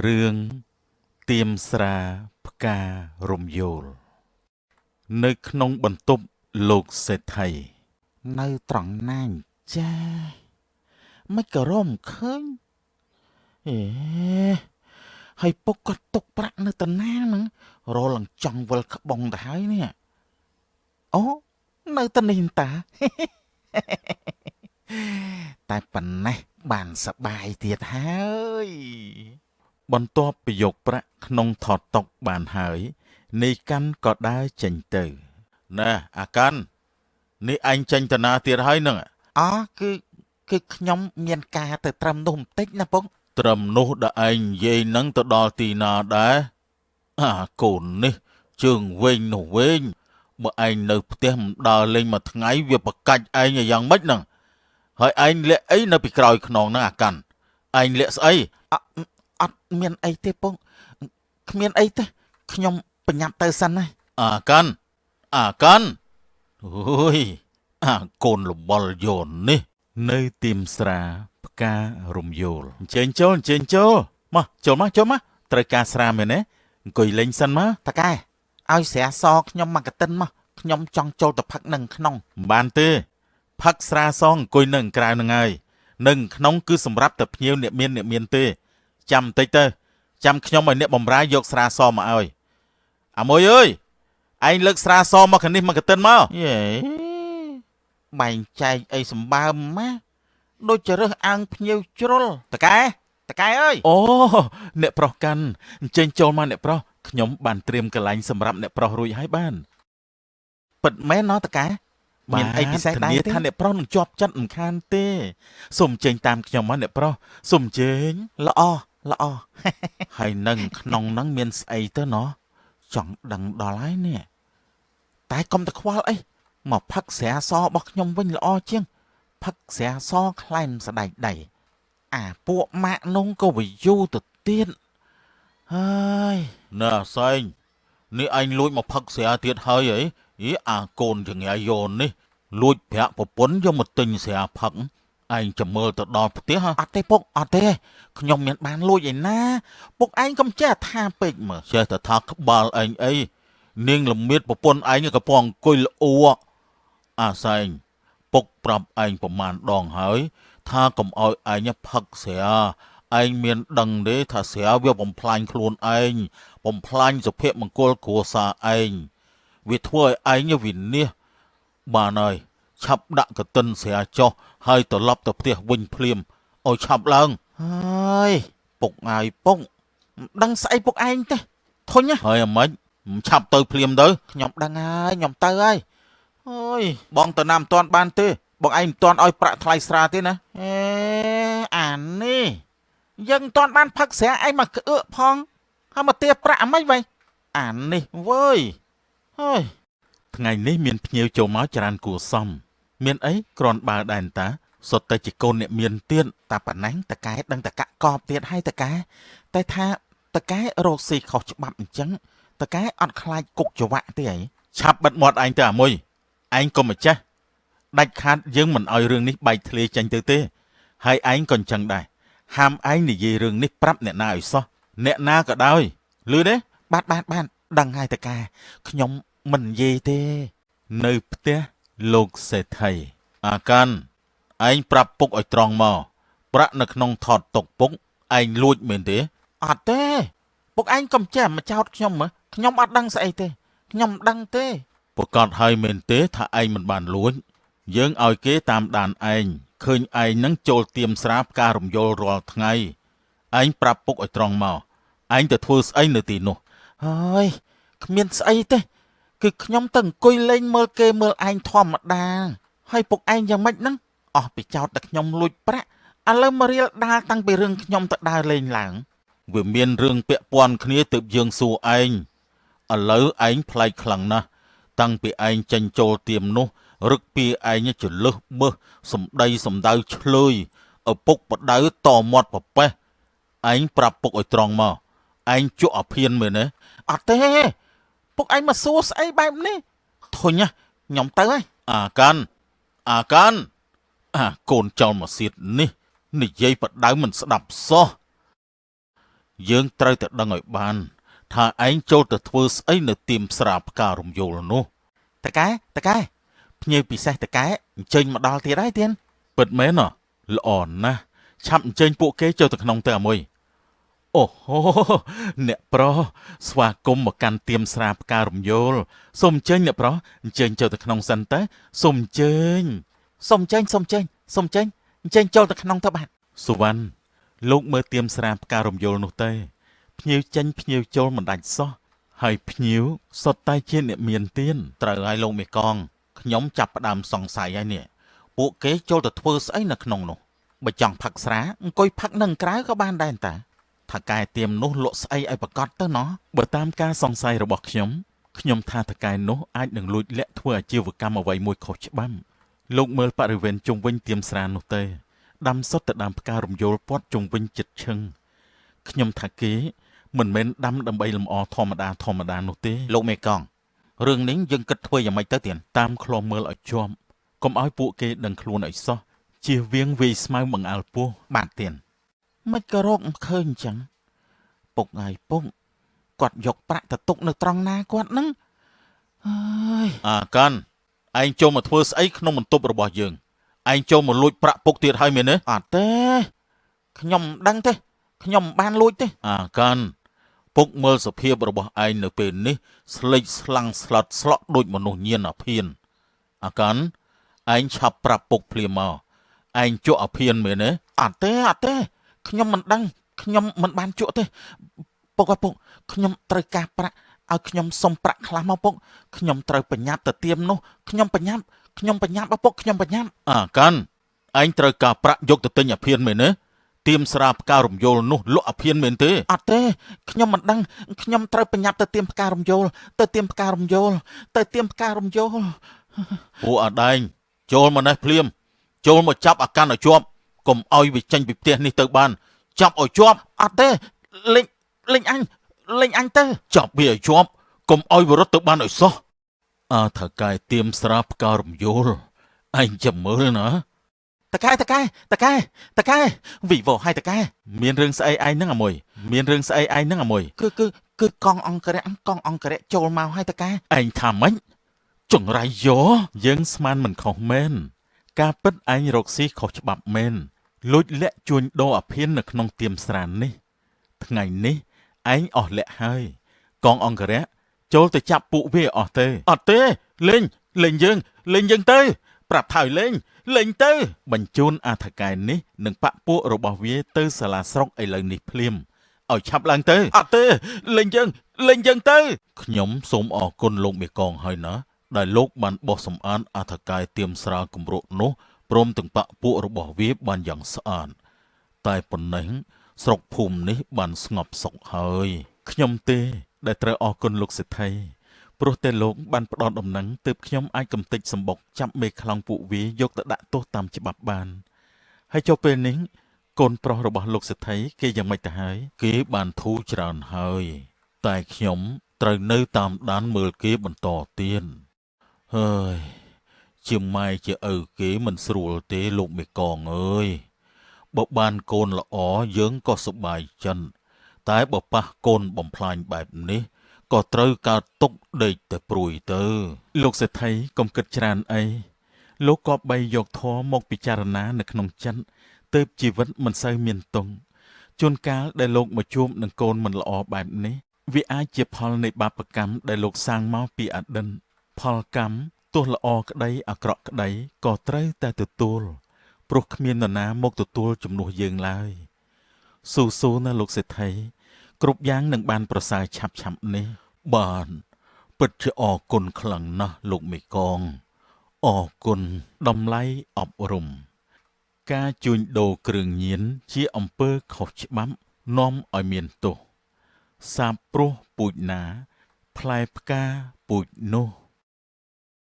រឿងទៀមស្រាផ្ការំយោលនៅក្នុងបន្ទប់លោកសេដ្ឋីនៅត្រង់ណាញចាមិនក៏រំឃើញអេហើយពុកគាត់ទុកប្រាក់នៅតាណាហ្នឹងរលឹងចង់វិលក្បងទៅហើយនេះអូនៅតានេះតាតែប៉ុណ្ណេះបានសប្បាយទៀតហើយបន្ទាប់ពីយកប្រាក់ក្នុងថតតុកបានហើយនាយកាន់ក៏ដើរចេញទៅណែអាកាន់នេះឯងចេញទៅណាទៀតហើយនឹងអូគឺខ្ញុំមានការទៅត្រឹមនោះបន្តិចណាពុកត្រឹមនោះដែលឯងនិយាយនឹងទៅដល់ទីណាដែរអាកូននេះជើងវែងនោះវែងបើឯងនៅផ្ទះមិនដើរលេងមួយថ្ងៃវាប្រកាច់ឯងយ៉ាងម៉េចហ្នឹងហើយឯងលាក់អីនៅពីក្រោយខ្នងហ្នឹងអាកាន់ឯងលាក់ស្អីអត់មានអីទេពុកគ្មានអីទេខ្ញុំប្រញាប់ទៅសិនណាអាកាន់អូយអាកូនលបលយោននេះនៅទីមស្រាផ្ការំយោលអញ្ជើញចូលមកចូលមកត្រូវការស្រាមែនទេអង្គុយលេងសិនមកតកែឲ្យស្រាសខ្ញុំមកកតិនមកខ្ញុំចង់ចូលទៅផឹកនឹងក្នុងមិនបានទេផឹកស្រាសអង្គុយនឹងក្រៅនឹងហើយនឹងក្នុងគឺសម្រាប់តែភ្ញៀវអ្នកមានទេចាំបន្តិចទៅចាំខ្ញុំឲ្យអ្នកបំរើយកស្រាសមកឲ្យអាមួយអើយឯងលើកស្រាសមកខាងនេះមកកតិនមកយេបែងចែកអីសម្បើមម៉ាដូចជារើសអាំងភ្ញៀវជ្រុលតកែអើយអូអ្នកប្រុសកាន់អញ្ជើញចូលមកអ្នកប្រុសខ្ញុំបានត្រៀមកន្លែងសម្រាប់អ្នកប្រុសរួចហើយបានពិតមែនណោះតកែមានអីពិសេសដែរទេថាអ្នកប្រុសនឹងជាប់ចិត្តមិនខានទេសូមអញ្ជើញតាមខ្ញុំមកអ្នកប្រុសសូមអញ្ជើញល្អហើយនឹងក្នុងនឹងមានស្អីទៅណោះចង់ដឹងដល់ហើយនេះតែកុំតែខ្វល់អីមកផឹកស្រាសរបស់ខ្ញុំវិញល្អជាងផឹកស្រាសខ្លែមស្ដែកដៃអាពួកម៉ាក់នងក៏វាយូរទៅទៀតហើយណែសែងនេះឯងលួចមកផឹកស្រាទៀតហើយអីអាកូនចង្អាយយោននេះលួចប្រាក់ប្រពន្ធយកមកទិញស្រាផឹកឯងចាំមើលទៅដល់ផ្ទះអត់ទេពុកអត់ទេខ្ញុំមានបានលួចឯណាពុកឯងកុំចេះថាពេកមើលចេះតែថាក្បាលឯងអីនាងលមៀតប្រពន្ធឯងកំពុងអង្គុយល្អូអាសែងពុកប្រាប់ឯងប្រមាណដងហើយថាកុំឲ្យឯងផឹកស្រាឯងមានដឹងទេថាស្រាវាបំផ្លាញខ្លួនឯងបំផ្លាញសុភមង្គលគ្រួសារឯងវាធ្វើឲ្យឯងវិនាសបានហើយឆាប់ដាក់កតិនស្រាចុះហើយត្រឡប់ទៅផ្ទះវិញភ្លាមឲ្យឆាប់ឡើងហើយពុកហើយពុកមិនដឹងស្អីពុកឯងទេធុញហើយអាម៉េចមិនឆាប់ទៅភ្លាមទៅខ្ញុំដឹងហើយខ្ញុំទៅហើយអើយបងទៅណាមិនទាន់បានទេបងឯងមិនទាន់ឲ្យប្រាក់ថ្លៃស្រាទេណាអានេះយើងមិនទាន់បានផឹកស្រាឯងមកក្អឺកផងហើយមកទារប្រាក់អាម៉េចវិញអានេះវើយហើយថ្ងៃនេះមានភ្ញៀវចូលមកច្រើនគួរសមមានអីគ្រាន់បើដែរតាសុទ្ធតែជាកូនអ្នកមានទៀតតាប៉ណ្ណឹងតកែដឹងតកកបទៀតហើយតកែតែថាតកែរកស៊ីខុសច្បាប់អញ្ចឹងតកែអត់ខ្លាចគុកច្រវាក់ទេអីឆាប់បិទមាត់ឯងទៅអាមួយឯងកុំម្ចាស់ដាច់ខាតយើងមិនឲ្យរឿងនេះបែកធ្លាយចេញទៅទេហើយឯងក៏អញ្ចឹងដែរហាមឯងនិយាយរឿងនេះប្រាប់អ្នកណាឲ្យសោះអ្នកណាក៏ដោយឮទេបាទដឹងហើយតកែខ្ញុំមិននិយាយទេនៅផ្ទះលោកសេដ្ឋីអាកាន់ឯងប្រាប់ពុកឲ្យត្រង់មកប្រាក់នៅក្នុងថតតុកពុកឯងលួចមែនទេអត់ទេពុកឯងកុំចេះមកចោទខ្ញុំខ្ញុំអត់ដឹងស្អីទេខ្ញុំមិនដឹងទេប្រកាសហើយមែនទេថាឯងមិនបានលួចយើងឲ្យគេតាមដានឯងឃើញឯងនឹងចូលទៀមស្រាផ្ការំយល់រាល់ថ្ងៃឯងប្រាប់ពុកឲ្យត្រង់មកឯងទៅធ្វើស្អីនៅទីនោះហើយគ្មានស្អីទេគឺខ្ញុំទៅអង្គុយលេងមើលគេមើលឯងធម្មតាហើយពុកឯងយ៉ាងម៉េចហ្នឹងអស់ពីចោតតែខ្ញុំលួចប្រាក់ឥឡូវមករៀលដាល់តាំងពីរឿងខ្ញុំទៅដើរលេងឡើងវាមានរឿងពាក់ព័ន្ធគ្នាទើបយើងសួរឯងឥឡូវឯងប្លែកខ្លាំងណាស់តាំងពីឯងចេញចូលទៀមនោះរឹកពីឯងចលឹះបឹសសំដីសំដៅឆ្លើយឪពុកបដៅតមាត់ប្រប៉េះឯងប្រាប់ពុកឲ្យត្រង់មកឯងជក់អាភៀនមែនទេអត់ទេពុកឯងមកសួរស្អីបែបនេះធុញខ្ញុំទៅហើយអាកាន់អាកូនចោលមកសៀតនេះនិយាយបដៅមិនស្ដាប់សោះ យើងត្រូវតែដឹងឲ្យបានថាឯងចូលទៅធ្វើស្អីនៅទីមស្រាផ្ការំយល់នោះតកែភ្ញៀវពិសេសតកែអញ្ជើញមកដល់ទៀតហើយទៀនពិតមែនល្អណាស់ឆាប់អញ្ជើញពួកគេចូលទៅក្នុងទៅអាមួយអូហូអ្នកប្រុសស្វាគមន៍មកកាន់ទៀមស្រាផ្ការំយល់សូមអញ្ជើញអ្នកប្រុសអញ្ជើញចូលទៅក្នុងសិនទៅសូមអញ្ជើញអញ្ជើញចូលទៅក្នុងទៅបាទសុវណ្ណលោកមើលទៀមស្រាផ្ការំយល់នោះទៅភ្ញៀវចេញភ្ញៀវចូលមិនដាច់សោះហើយភ្ញៀវសុទ្ធតែជាអ្នកមានទៀនត្រូវឲ្យលោកមេកងខ្ញុំចាប់ផ្ដើមសង្ស័យហើយនេះពួកគេចូលទៅធ្វើស្អីនៅក្នុងនោះបើចង់ផឹកស្រាអង្គុយផឹកនឹងក្រៅក៏បានដែរតាថាកែទៀមនោះលក់ស្អីឲ្យប្រកាសទៅណោះបើតាមការសង្ស័យរបស់ខ្ញុំថាតកែនោះអាចនឹងលួចលាក់ធ្វើអាជីវកម្មអ្វីមួយខុសច្បាប់លោកមើលបរិវេណជុំវិញទៀមស្រានោះទៅដាំសុទ្ធតែដើមផ្ការំយល់ព័ទ្ធជុំវិញចិត្តឈឹងខ្ញុំថាគេមិនមែនដាំដើម្បីលម្អធម្មតានោះទេលោកមេកងរឿងនេះយើងគិតធ្វើយ៉ាងម៉េចទៅទៀតតាមឃ្លាំមើលឲ្យជាប់កុំឲ្យពួកគេដឹងខ្លួនឲ្យសោះជៀសវាងវាយស្មៅបង្អើលពោះបាទទៀតមិនក៏រកមិនឃើញអញ្ចឹងពុកហើយពុកគាត់យកប្រាក់ទៅទុកនៅត្រង់ណាគាត់នឹងហើយអាកាន់ឯងចូលមកធ្វើស្អីក្នុងបន្ទប់របស់យើងឯងចូលមកលួចប្រាក់ពុកទៀតហើយមែនទេអត់ទេខ្ញុំមិនដឹងទេខ្ញុំមិនបានលួចទេអាកាន់ពុកមើលសភាពរបស់ឯងនៅពេលនេះស្លេកស្លាំងស្លាត់ស្លក់ដូចមនុស្សញៀនអាភៀនអាកាន់ឯងឆាប់ប្រាប់ពុកភ្លាមមកឯងជក់អាភៀនមែនទេអត់ទេខ្ញុំមិនដឹងខ្ញុំមិនបានជក់ទេពុកខ្ញុំត្រូវការប្រាក់ឲ្យខ្ញុំសុំប្រាក់ខ្លះមកពុកខ្ញុំត្រូវប្រញាប់ទៅទៀមនោះខ្ញុំប្រញាប់ពុកខ្ញុំប្រញាប់អាកាន់ឯងត្រូវការប្រាក់យកទៅទិញអាភៀនមែនទេទៀមស្រាផ្ការំយល់នោះលក់អាភៀនមែនទេអត់ទេខ្ញុំមិនដឹងខ្ញុំត្រូវប្រញាប់ទៅទៀមផ្ការំយល់ពួកអាដែងចូលមកនេះភ្លាមចូលមកចាប់អាកាន់ឲ្យជាប់កុំឲ្យវាចេញពីផ្ទះនេះទៅបានចាប់ឲ្យជាប់អត់ទេលេងអញទៅចាប់វាឲ្យជាប់កុំឲ្យវារត់ទៅបានឲ្យសោះថាកែទៀមស្រាផ្ការំយល់ឯងចាំមើលណាតកែវិវោឲ្យតកែមានរឿងស្អីឯងហ្នឹងអាមួយគឺកងអង្គរៈចូលមកឲ្យតកែឯងថាម៉េចចង្រៃយោយើងស្មានមិនខុសមែនការពិតឯងរកស៊ីខុសច្បាប់មែនលួចលាក់ជួញដូរអាភៀននៅក្នុងទៀមស្រានេះថ្ងៃនេះឯងអស់លាក់ហើយកងអង្គរៈចូលទៅចាប់ពួកវាអស់ទេអត់ទេលេងយើងទៅប្រាប់ថើលេងទៅបញ្ជូនអាថកែនេះនិងបពពួករបស់វាទៅសាលាស្រុកឥឡូវនេះភ្លាមឲ្យឆាប់ឡើងទៅអត់ទេលេងយើងទៅខ្ញុំសូមអរគុណលោកមេកងហើយណាដែលលោកបានបោះសម្អាតអាថកែទៀមស្រាគម្រក់នោះព្រមទាំងបពពួករបស់វាបានយ៉ាងស្អាតតែប៉ុណ្ណេះស្រុកភូមិនេះបានស្ងប់សុខហើយខ្ញុំទេដែលត្រូវអរគុណលោកសេដ្ឋីព្រោះតែលោកបានផ្ដល់ដំណឹងទើបខ្ញុំអាចកំទេចសម្បុកចាប់មេខ្លោងពួកវាយកទៅដាក់ទោសតាមច្បាប់បានហើយចុះពេលនេះកូនប្រុសរបស់លោកសេដ្ឋីគេយ៉ាងម៉េចទៅហើយគេបានធូរច្រើនហើយតែខ្ញុំត្រូវនៅតាមដានមើលគេបន្តទៀតហើយជាម៉ែជាឪគេមិនស្រួលទេលោកមេកងអើយបើបានកូនល្អយើងក៏សប្បាយចិត្តតែបើប៉ះកូនបំផ្លាញបែបនេះក៏ត្រូវកើតទុកដេកតែព្រួយទៅលោកសេដ្ឋីកុំគិតច្រើនអីលោកក៏បីយកធម៌មកពិចារណានៅក្នុងចិត្តទើបជីវិតមិនសូវមានទង់ជួនកាលដែលលោកមកជួបនឹងកូនមិនល្អបែបនេះវាអាចជាផលនៃបាបកម្មដែលលោកសាងមកពីអតីតផលកម្មទោះល្អក្តីអាក្រក់ក្តីក៏ត្រូវតែទទួលព្រោះគ្មាននរណាមកទទួលជំនួសយើងឡើយស៊ូណាលោកសេដ្ឋីគ្រប់យ៉ាងនឹងបានប្រសើរឆាប់នេះបានពិតជាអរគុណខ្លាំងណាស់លោកមេកងអរគុណតម្លៃអប់រំការជួញដូរគ្រឿងញៀនជាអំពើខុសច្បាប់នាំឲ្យមានទោសសាបព្រោះពូជណាផ្លែផ្កាពូជនោះ